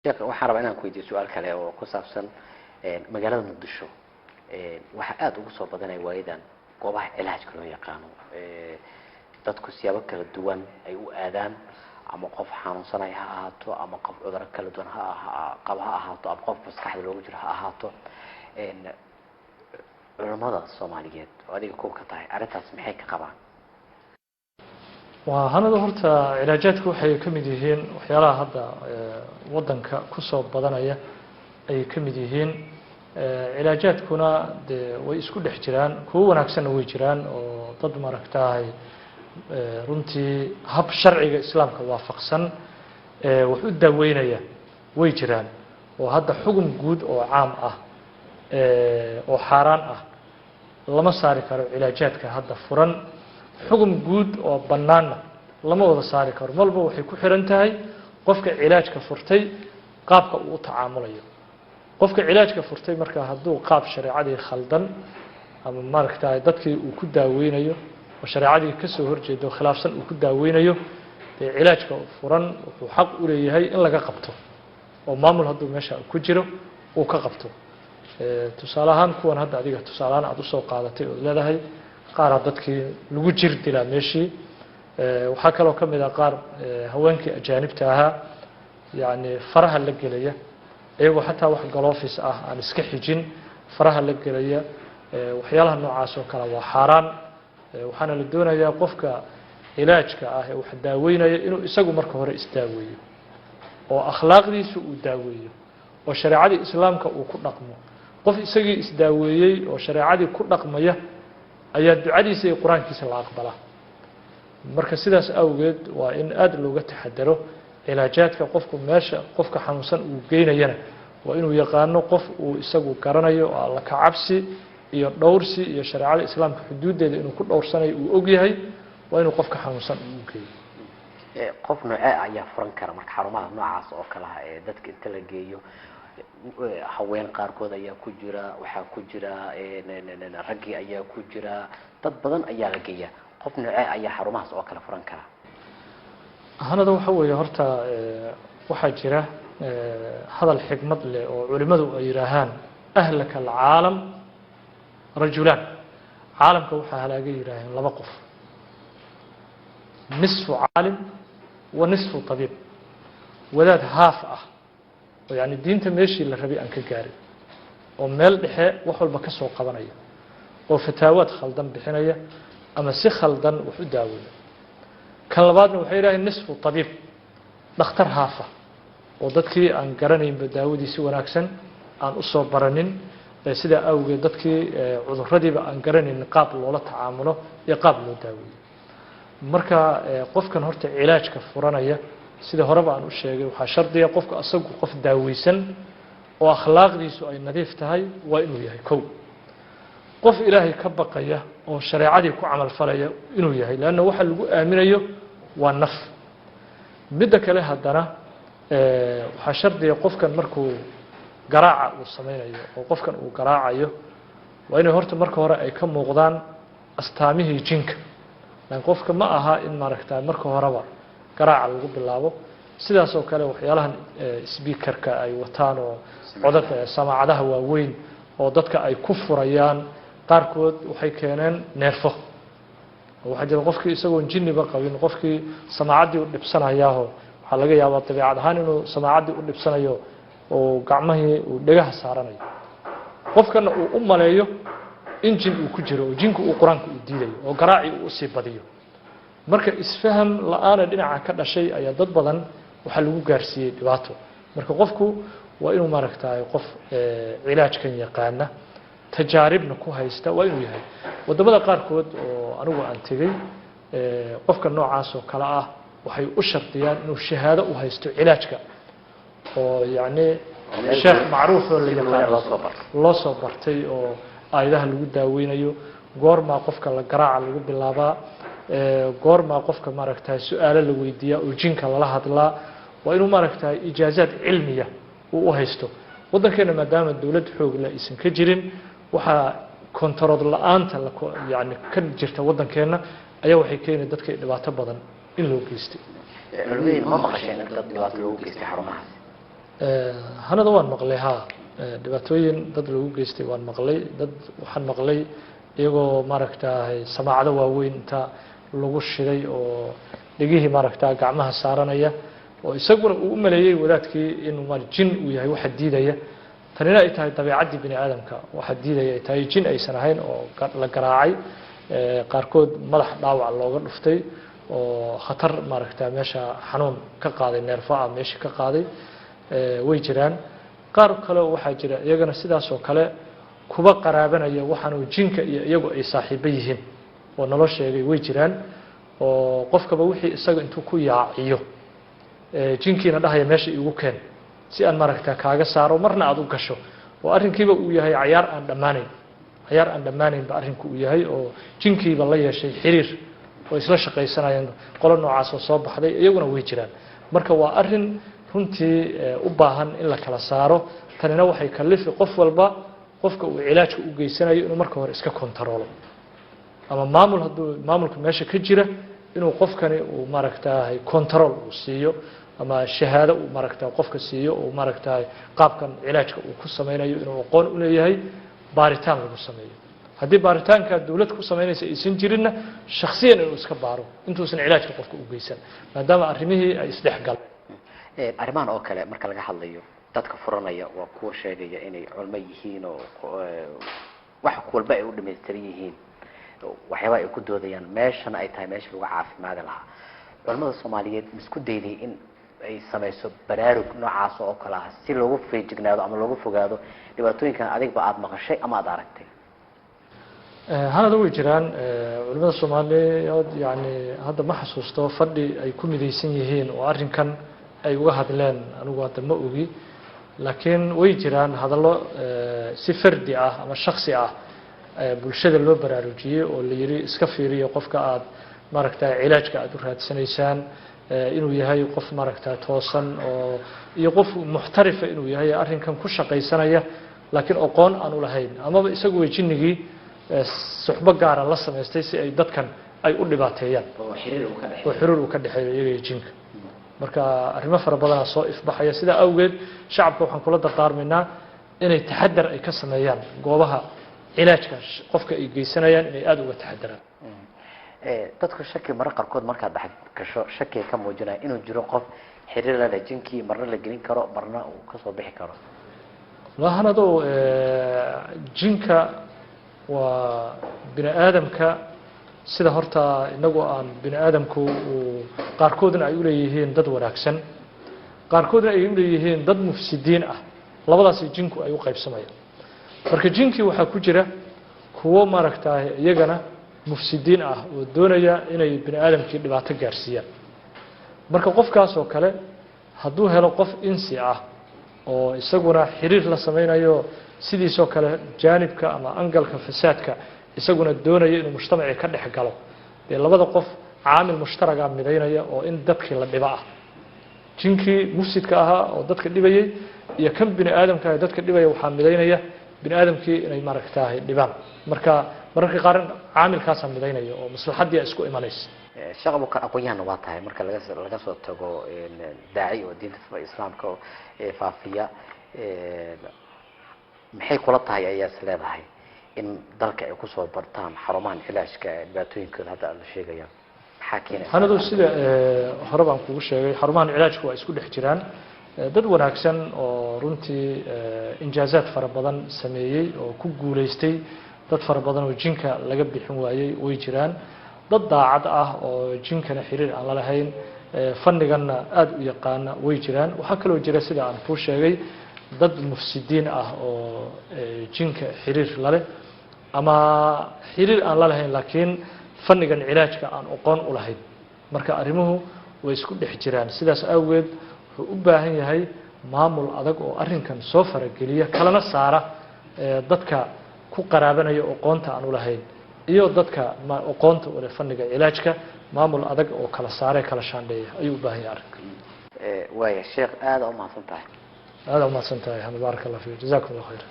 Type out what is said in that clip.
waxaan rabaa inaan ku weydiiyo su'aal kale oo ku saabsan magaalada Muqdisho waxa aad ugu soo badanay waayadan goobaha cilaajka loo yaqaano dadku siyaabo kala duwan ay u aadaan ama qof xanuunsanay ha ahaato ama qof cudurro kala duwan ha ahaato ama qof maskaxda loogu jiro ha ahaato culimada Soomaaliyeed oo adiga ku ka tahay arintaas maxay ka qabaan وهذا هرتا علاجات waxay kamid yihiin waxyaalaha hadda wadanka ku soo badanaya ay kamid yihiin علاجاتkuna way isku dhex jiraan kuwa wanaagsan way jiraan oo dad maragtaay runtii hab sharciga islaamka waafaqsan wax u daaweynaya way jiraan oo hadda xukun guud oo caam ah oo xaraan ah lama saari karo علاجاتka hadda furan xukun guud oo banaana lama wada saari karo malba waxay ku xiran tahay qofka cilaajka furtay qaabka uu tacaamulayo qofka cilaajka furtay marka haduu qaab shariicadii khaldan ama maragtaay dadkii uu ku daaweynayo oo shariicadii ka soo horjeedo khilaafsan uu ku daaweynayo cilaajka furan wuxuu xaq u leeyahay in laga qabto oo maamul haduu meesha ku jiro uu ka qabto tusaalahan kuwan hadda adiga tusaalahan aad u soo qaadatay oo leedahay qaar dadkii lagu jir dilaa meeshii waxa kale oo kamid ah qaar haweenkii ajaanibta ahaa yaani faraha la gelaya ayagoo xataa wax galoofis ah aan iska xijin faraha la gelaya waxyaalaha noocaas oo kale waa xaraan waxaana la doonayaa qofka cilaajka ah ee wax daaweynaya inuu isagu marka hore isdaaweeyo oo akhlaaqdiisu uu daaweeyo oo shariicada islaamka uu ku dhaqmo qof isagii isdaaweeyay oo shariicadii ku dhaqmaya ayaa ducadiisa iyo quraankiisa la aqbalaa marka sidaas awgeed waa in aad looga taxadaro علاجاتka qofku meesha qofka xanuunsan uu geynayana waa inuu yaqaano qof uu isagu garanayo oo alla ka cabsi iyo dhowrsi iyo shariicada islaamka xuduudeeda inuu ku dhowrsanayo uu og yahay waa inuu qofka xanuunsan uu geeyo qof nooca ayaa furan kara marka xarumaha noocaas oo kala ah dadka inta la geeyo haween qaarkood ayaa ku jira waxa ku jira raggi ayaa ku jira dad badan ayaa la geeyaa qof nooca ayaa xarumahaas oo kala furan kara hanada waxa weeye horta waxa jira hadal xigmad leh oo culimadu ay yiraahaan ahlaka alcaalam rajulan caalamka waxa halaagay yiraahaan laba qof nisfu caalim wa nisfu tabib wadaad haaf ah oo yani diinta meeshii la rabay aan ka gaarin oo meel dhexe wax walba ka soo qabanaya oo fataawaad khaldan bixinaya ama si khaldan wax u daaweeyo kan labaadna waxay yiraahdeen nisfu tabib dhakhtar haafa oo dadkii aan garanayn daawadiisi wanaagsan aan u soo baranin sida awgeed dadkii cudurradiiba aan garanayn qaab loola tacaamulo iyo qaab loo daaweeyo marka qofkan horta cilaajka furanaya sida horeba aan u sheegay waxa shardiya qofka asagu qof daaweysan oo akhlaaqdiisu ay nadiif tahay waa inuu yahay kow qof ilaahay ka baqaya oo shariicadii ku amal falaya inuu yahay laana waxa lagu aaminayo waa naf midda kale hadana waxa shardiya qofkan markuu garaaca uu sameeyo oo qofkan uu garaacayo waa inay horta marka hore ay ka muuqdaan astaamihii jinka lan qofka ma aha in maragtaa marka horeba garaaca lagu bilaabo sidaas oo kale waxyaalahan speakerka ay wataan oo codadka samaacadaha waaweyn oo dadka ay ku furayaan qaarkood waxay keeneen neerfo waxa jira qofkii isagoo jinniba qabin qofkii samaacadii u dhibsanayaa waxa laga yaabaa dabeecad ahaan inuu samaacadii u dhibsanayo oo gacmahii uu dhagaha saaranayo qofkana uu u maleeyo in jin uu ku jiro oo jinku uu quraanka u diidayo oo garaaci uu sii badiyo marka isfaham la'aana dhinaca ka dhashay ayaa dad badan waxa lagu gaarsiiyay dhibaato marka qofku waa inuu maragtaay qof cilaajkan yaqaana tajaaribna ku haysta waa inuu yahay wadamada qaarkood oo anigu aan tagay qofka noocaas oo kala ah waxay u shartiyaan inuu shahaado u haysto cilaajka oo yaani sheekh macruuf oo la yaqaan loo soo bartay oo ayadaha lagu daaweynayo goorma qofka la garaaca lagu bilaabaa goorma qofka maragtaay su'aalo la weydiiyaa oo jinka lala hadlaa waa inuu maragtaay ijaazaad cilmiya uu u haysto wadankeena maadaama dawlad xoog la isan ka jirin waxa kontarood la'aanta yani ka jirta wadankeena ayaa waxay keenay dadka dhibaato badan in loo geystay ma maqasheen dad dhibaato loo geystay xarumahaas hanada waan maqlay ha dhibaatooyin dad lagu geystay waan maqlay dad waxaan maqlay iyagoo maaragtay samaacado waaweyn inta lagu shiday oo dhigihii maaragtay gacmaha saaranaya oo isaguna uu u maleeyay wadaadkii inuu jin uu yahay waxa diidaya tanina ay tahay dabeecadii bini aadamka waxa diidaya ay tahay jin aysan ahayn oo la garaacay qaarkood madax dhaawac looga dhuftay oo khatar maaragtay meesha xanuun ka qaaday neerfaha meesha ka qaaday way jiraan qaar kale waxa jira iyagana sidaas oo kale kuba qaraabanaya waxaanu jinka iyo iyagu ay saaxiibo yihiin oo nalo sheegay way jiraan oo qofkaba wixii isaga intuu ku yaaciyo jinkiina dhahaya meesha igu keen si aan maaragtay kaaga saaro marna aad u gasho oo arrinkiiba uu yahay ciyaar aan dhammaanayn ba arrinku uu yahay oo jinkiiba la yeeshay xiriir oo isla shaqaysanayaan qolo noocaas oo soo baxday iyaguna way jiraan marka waa arrin runtii u baahan in la kala saaro tanina waxay kalifi qof walba qofka uu cilaajka u geysanayo inuu marka hore iska kontaroolo ama hadduu maamulka meesha ka jira inuu qofkani uu maaragtay control uu siiyo ama shahaado uu maaragtay qofka siiyo uu maaragtay qaabkan cilaajka uu ku sameynayo inuu aqoon u leeyahay baaritaan lagu sameeyo haddii baaritaanka dawlad ku sameynaysa aysan jirinna shakhsiyan inuu iska baaro intuusan cilaajka qofka u geysan maadaama arrimihii ay isdhexgaleen arrimahan oo kale marka laga hadlayo dadka furanaya waa kuwa sheegaya inay culmo yihiin oo wax walba ay u dhameystiran yihiin waxyaaba ay ku doodayaan meeshana ay tahay meesha lagu caafimaadi lahaa culimada Soomaaliyeed isku dayday in ay samayso baraarug noocaas oo kala ah si loogu feejignaado ama loogu fogaado dhibaatooyinkan adigba aad maqashay ama aad aragtay hanada way jiraan culimada Soomaaliyeed yani hadda ma xasuusto fadhi ay ku midaysan yihiin oo arrinkan ay uga hadleen anigu hadda ma ogi laakiin way jiraan hadallo si fardi ah ama shakhsi ah bulshada loo baraarujiyay oo la yiri iska fiiriyo qofka aad maaragtay cilaajka aad u raadsanaysaan inuu yahay qof maaragtay toosan oo iyo qof muxtarif inuu yahay arrinkan ku shaqaysanaya laakiin aqoon aan u lahayn ama isagu way jinnigii suxba gaar ah la sameystay si ay dadkan ay u dhibaateeyaan oo xiriir uu ka dhaxeeyo iyaga iyo jinka marka arrimo fara badan soo ifbaxaya sida awgeed shacabka waxaan kula dardaarmaynaa inay taxadar ay ka sameeyaan goobaha cilaajka qofka ay geysanayaan inay aad uga taxadaraan dadku shaki mar qarkood marka dhax gasho shaki ka muujinaya inuu jiro qof xiriir la leh jinkii marna la gelin karo marna uu ka soo bixi karo lahanado jinka waa bini aadamka sida horta inagu aan bini aadamku qaarkoodna ay u leeyihiin dad wanaagsan qaarkoodna ay u leeyihiin dad mufsidiin ah labadaas jinku ay u qaybsamayaan marka jinkii waxaa ku jira kuwo maaragtay iyagana mufsidiin ah oo doonaya inay bini aadamkii dhibaato gaarsiiyaan marka qofkaas oo kale hadduu helo qof insi ah oo isaguna xiriir la sameynayo sidiisoo kale jaanibka ama angalka fasaadka isaguna doonaya inuu mujtamaci ka dhex galo dee labada qof caamil mushtaraga midaynaya oo in dadkii la dhiba ah jinkii mufsidka ahaa oo dadka dhibayay iyo kan bini aadamka ee dadka dhibaya waxaa midaynaya bini aadamkii inay maaragtay dhibaan marka mararka qaar caamilkaas midaynaya oo maslaxadii isku imanaysa shaqo ka aqoon waa tahay marka laga soo tago daaci oo diinta islaamka oo faafiya maxay kula tahay ayaa isleedahay in dalka ay ku soo bartaan xarumahan cilaajka dhibaatooyinkooda hadda la sheegayaan maxaa keenay hanadu sida hore baan kugu sheegay xarumahan cilaajku waa isku dhex jiraan dad wanaagsan oo runtii injaazaad fara badan sameeyay oo ku guuleystay dad fara badan oo jinka laga bixin waayay way jiraan dad daacad ah oo jinkana xiriir aan la lahayn fanniganna aad u yaqaana way jiraan waxaa kaloo jira sida aan ku sheegay dad mufsidiin ah oo jinka xiriir la leh ama xiriir aan la lahayn laakiin fannigan cilaajka aan aqoon u lahayn marka arrimuhu way isku dhex jiraan sidaas awgeed wuxuu u baahan yahay maamul adag oo arrinkan soo farageliya kalana saara dadka ku qaraabanaya aqoonta aan u lahayn iyo dadka aqoonta u leh fanniga cilaajka maamul adag oo kala saare kala shaandheeya ayuu u baahan yahay arrinka waaya sheekh aad u mahadsantahay هذا ما سنتهي بارك الله فيك جزاكم الله خير